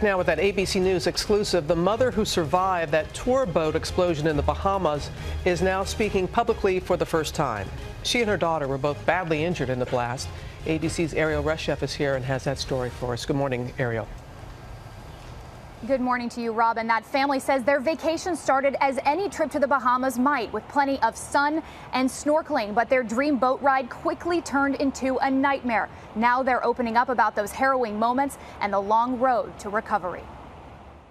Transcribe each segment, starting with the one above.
Now with that ABC News exclusive, the mother who survived that tour boat explosion in the Bahamas is now speaking publicly for the first time. She and her daughter were both badly injured in the blast. ABC's Ariel Reshef is here and has that story for us. Good morning, Ariel. Good morning to you, Rob. And that family says their vacation started as any trip to the Bahamas might, with plenty of sun and snorkeling. But their dream boat ride quickly turned into a nightmare. Now they're opening up about those harrowing moments and the long road to recovery.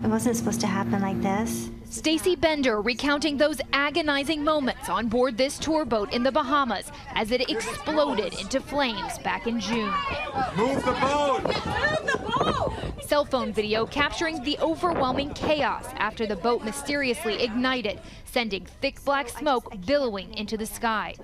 It wasn't supposed to happen like this. Stacy Bender recounting those agonizing moments on board this tour boat in the Bahamas as it exploded into flames back in June. Move the boat! Move the boat! Cell phone video capturing the overwhelming chaos after the boat mysteriously ignited, sending thick black smoke billowing into the sky.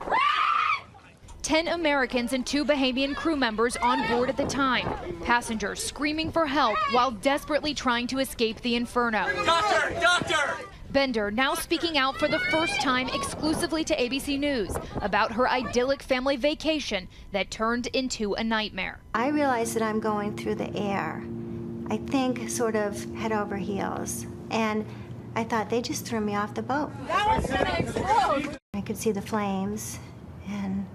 10 Americans and 2 Bahamian crew members on board at the time. Passengers screaming for help while desperately trying to escape the inferno. Doctor! Doctor! Bender now speaking out for the first time exclusively to ABC News about her idyllic family vacation that turned into a nightmare. I realized that I'm going through the air. I think sort of head over heels. And I thought they just threw me off the boat. That was gonna explode. I could see the flames, and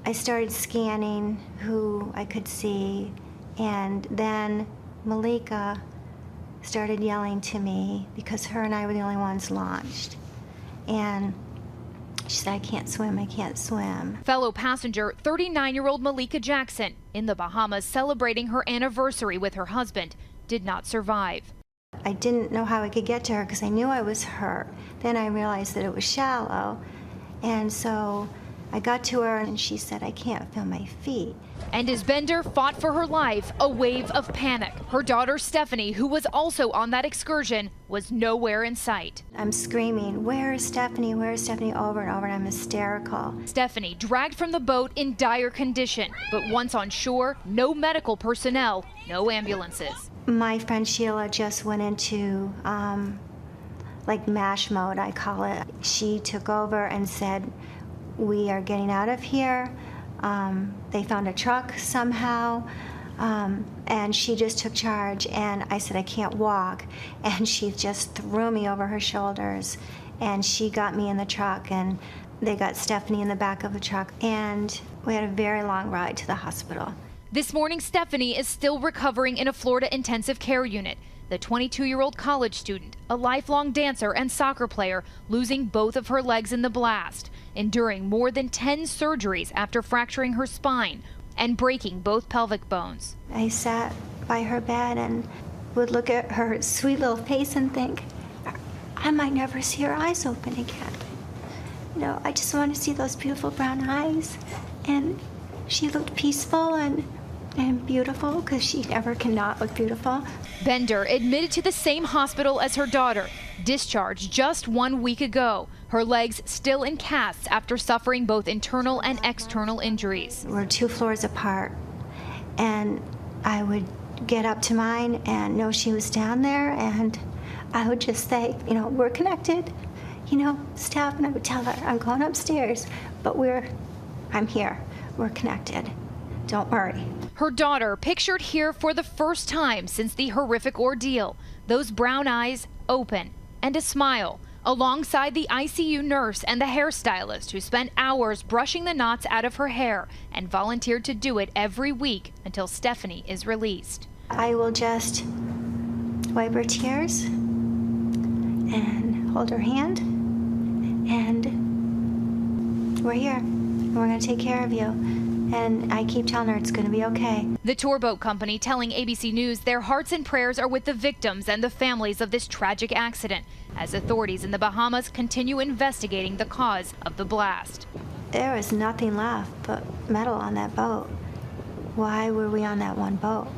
I started scanning who I could see, and then Malika started yelling to me because her and I were the only ones launched. And she said, I can't swim, I can't swim. Fellow passenger, 39-year-old Malika Jackson, in the Bahamas celebrating her anniversary with her husband, did not survive. I didn't know how I could get to her because I knew I was hurt. Then I realized that it was shallow. And so I got to her and she said, I can't feel my feet. And as Bender fought for her life, a wave of panic. Her daughter Stefanie, who was also on that excursion, was nowhere in sight. I'm screaming, where is Stefanie? Where is Stefanie? Over and over, and I'm hysterical. Stefanie dragged from the boat in dire condition, but once on shore, no medical personnel, no ambulances. My friend Sheila just went into like MASH mode, I call it. She took over and said, we are getting out of here. They found a truck somehow, and she just took charge, and I said, I can't walk. And she just threw me over her shoulders, and she got me in the truck, and they got Stefanie in the back of the truck, and we had a very long ride to the hospital. This morning, Stefanie is still recovering in a Florida intensive care unit. The 22-year-old college student, a lifelong dancer and soccer player, losing both of her legs in the blast, enduring more than 10 surgeries after fracturing her spine and breaking both pelvic bones. I sat by her bed and would look at her sweet little face and think, I might never see her eyes open again. You know, I just want to see those beautiful brown eyes. And she looked peaceful and beautiful, because she never cannot look beautiful. Bender admitted to the same hospital as her daughter, discharged just 1 week ago. Her legs still in casts after suffering both internal and external injuries. We're 2 floors apart, and I would get up to mine and know she was down there, and I would just say, you know, we're connected, you know, Steph, and I would tell her, I'm going upstairs, but I'm here, we're connected. Don't worry. Her daughter pictured here for the first time since the horrific ordeal. Those brown eyes open and a smile, alongside the ICU nurse and the hairstylist who spent hours brushing the knots out of her hair and volunteered to do it every week until Stefanie is released. I will just wipe her tears and hold her hand, and we're here. We're going to take care of you. And I keep telling her it's going to be okay. The tour boat company telling ABC News their hearts and prayers are with the victims and the families of this tragic accident, as authorities in the Bahamas continue investigating the cause of the blast. There was nothing left but metal on that boat. Why were we on that one boat?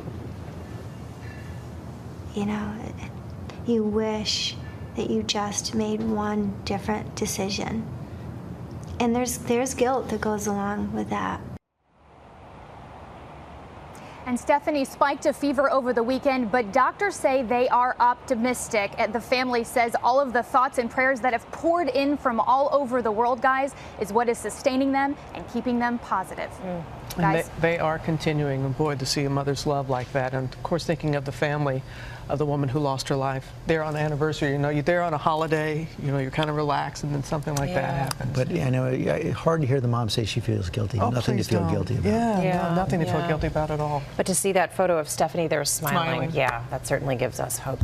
You know, you wish that you just made one different decision. And there's guilt that goes along with that. And Stefanie spiked a fever over the weekend, but doctors say they are optimistic. And the family says all of the thoughts and prayers that have poured in from all over the world, guys, is what is sustaining them and keeping them positive. And Guys. they are continuing, and boy, to see a mother's love like that. And of course, thinking of the family of the woman who lost her life. They're on the anniversary, you know, you're there on a holiday, you know, you're kind of relaxed, and then something like that happens. But I know it's hard to hear the mom say she feels guilty. Oh, Nothing to please feel don't. guilty about. Yeah, no, nothing to feel guilty about at all. But to see that photo of Stefanie there smiling, Smiling. yeah, that certainly gives us hope.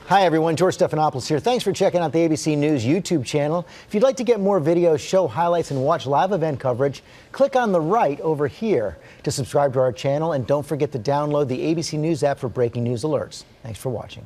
Hi, everyone. George Stephanopoulos here. Thanks for checking out the ABC News YouTube channel. If you'd like to get more videos, show highlights, and watch live event coverage, click on the right over here to subscribe to our channel. And don't forget to download the ABC News app for breaking news alerts. Thanks for watching.